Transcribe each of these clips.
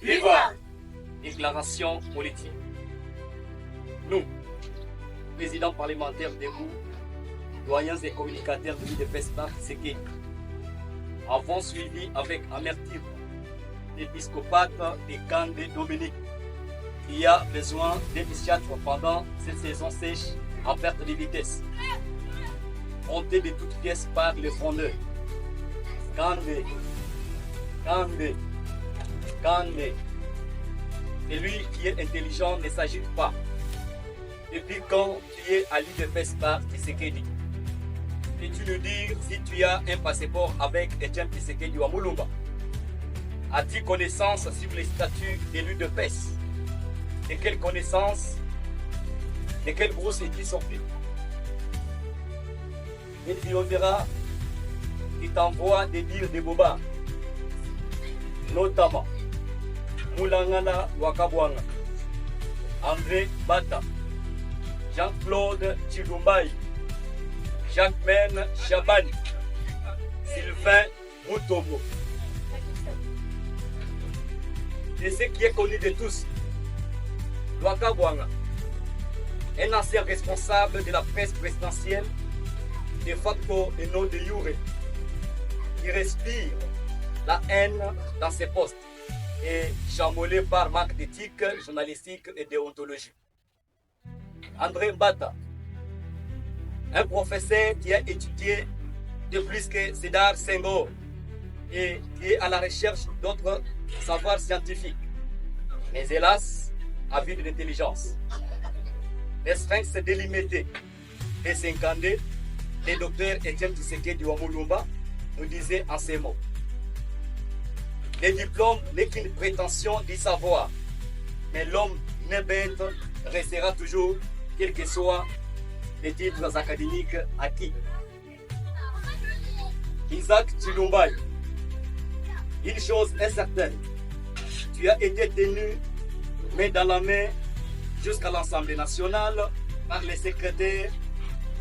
Viva! Déclaration politique. Nous, présidents parlementaires debout, doyens et communicateurs de l'UDPS Parti Tshisekedi, avons suivi avec amertume l'épiscopate de Kandé Dominique, qui a besoin d'un psychiatre pendant cette saison sèche en perte de vitesse. Monté de toutes pièces par les frondeurs. Kandé, Kandé, Kandé. Celui qui est intelligent ne s'agite pas. Depuis quand tu es à l'UDPS Parti Tshisekedi? Peux-tu nous dire si tu as un passeport avec Etienne Tshisekedi ou Mulumba? As-tu connaissance sur les statuts de l'UDPS? De quelle connaissance? De quelle brousse es-tu sorti? Et tu verras, il t'envoie des dires de bobards, notamment Moulangana Wakabwanga, André Bata, Jean-Claude Chilumbaï, Jacques-Men Chabani, Sylvain Moutomo. Et ce qui est connu de tous, Wakabwanga, un ancien responsable de la presse présidentielle, de facto et non de jure, qui respire la haine dans ses postes et chamboulé par manque d'éthique journalistique et déontologie. André Mbata, un professeur qui a étudié de plus que Sédar Senghor et qui est à la recherche d'autres savoirs scientifiques, mais hélas, avide de l'intelligence. Les sphinx délimités et 50 le docteur Etienne Tshisekedi wa Mulumba nous disait en ces mots: le diplôme n'est qu'une prétention du savoir, mais l'homme n'est bête restera toujours, quels que soient les titres académiques acquis. Isaac Chilumbaï, une chose est certaine, tu as été tenu main dans la main jusqu'à l'Assemblée nationale par les secrétaires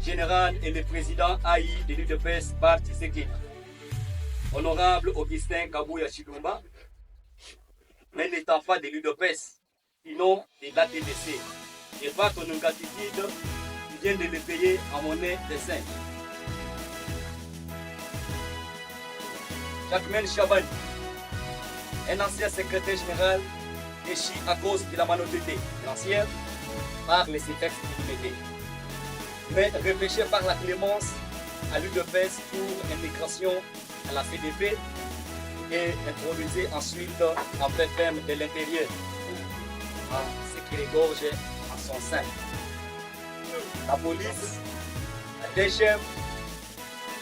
général et le président AI de l'UDPS Parti Tshisekedi, honorable Augustin Kabouya Chilumba, mais n'étant pas de l'UDPS, sinon de l'ATDC. Et par ton ingratitude, tu viens de le payer en monnaie de 5. Jacques-Men Chabani, un ancien secrétaire général déchu à cause de la malhonnêteté financière par les CFEX illimitées, mais repêché par la clémence à l'UDPS pour intégration à la CDP et introduit ensuite en BFM de l'intérieur, en ce qui regorge en son sein. La police, la DGM,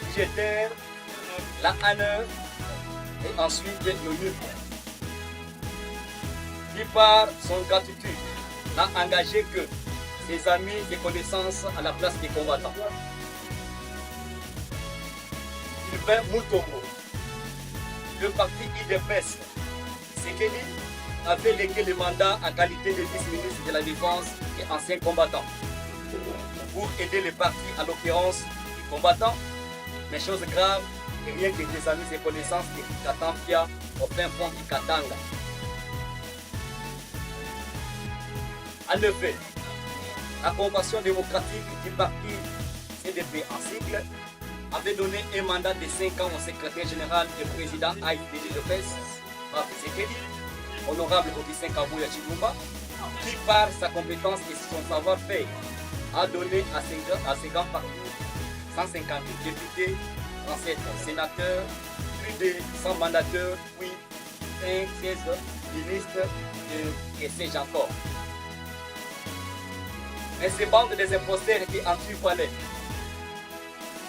l'IGTR, la ANER et ensuite l'ONU, qui par son gratitude n'a engagé que ses amis et connaissances à la place des combattants. Sylvain Moutomo, le parti UDPS Tshisekedi avait légué le mandat en qualité de vice-ministre de la Défense et ancien combattant pour aider le parti, en l'occurrence du combattant, mais chose grave, rien que des amis et connaissances de Katampia au fin fond du Katanga. En effet, la Convention démocratique du parti CDP en cycle avait donné un mandat de 5 ans au secrétaire général et président AI de l'UDPS, Parti Tshisekedi, honorable Augustin Kabouya Chilumba, qui par sa compétence et son savoir-faire a donné à ses grands partis 150 députés, 37 sénateurs, plus de 100 mandateurs, puis 16 ministres et sais-je encore. Mais ces bandes des imposteurs qui anti-palais,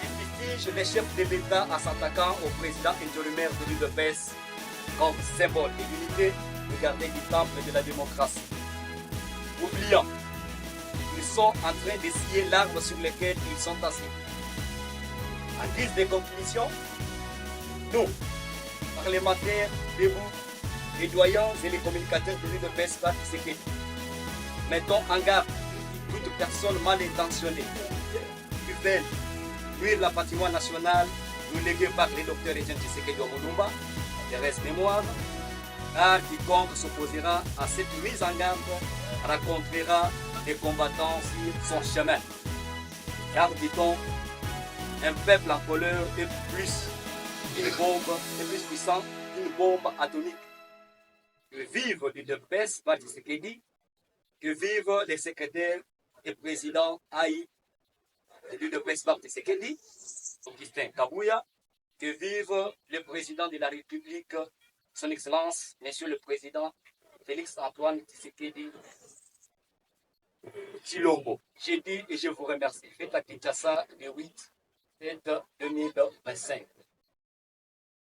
qui fustigent les chefs de l'État en s'attaquant au président intérimaire de l'UDPS comme symbole de l'unité, de garder du temple de la démocratie. Oubliant, ils sont en train de scier l'arbre sur lequel ils sont assis. En guise de conclusion, nous, parlementaires, debout, les doyens et les communicateurs de l'UDPS Parti Tshisekedi, mettons en garde toute personne mal intentionnée qui veut nuire le patrimoine national nous légué par les docteurs Etienne Tshisekedi wa Mulumba, de reste mémoire, car quiconque s'opposera à cette mise en garde rencontrera des combattants sur son chemin. Car dit-on, un peuple en colère est plus puissant qu'une bombe atomique. Que vive l'UDPS, Patrick Tshisekedi, que vive les secrétaires et présidents AI de l'UDPS, Patrick Tshisekedi, Augustin Kabouya, que vive le président de la République, son Excellence, Monsieur le Président Félix-Antoine Tshisekedi Chilombo. J'ai dit et je vous remercie. Faites à Kinshasa le 8 2025.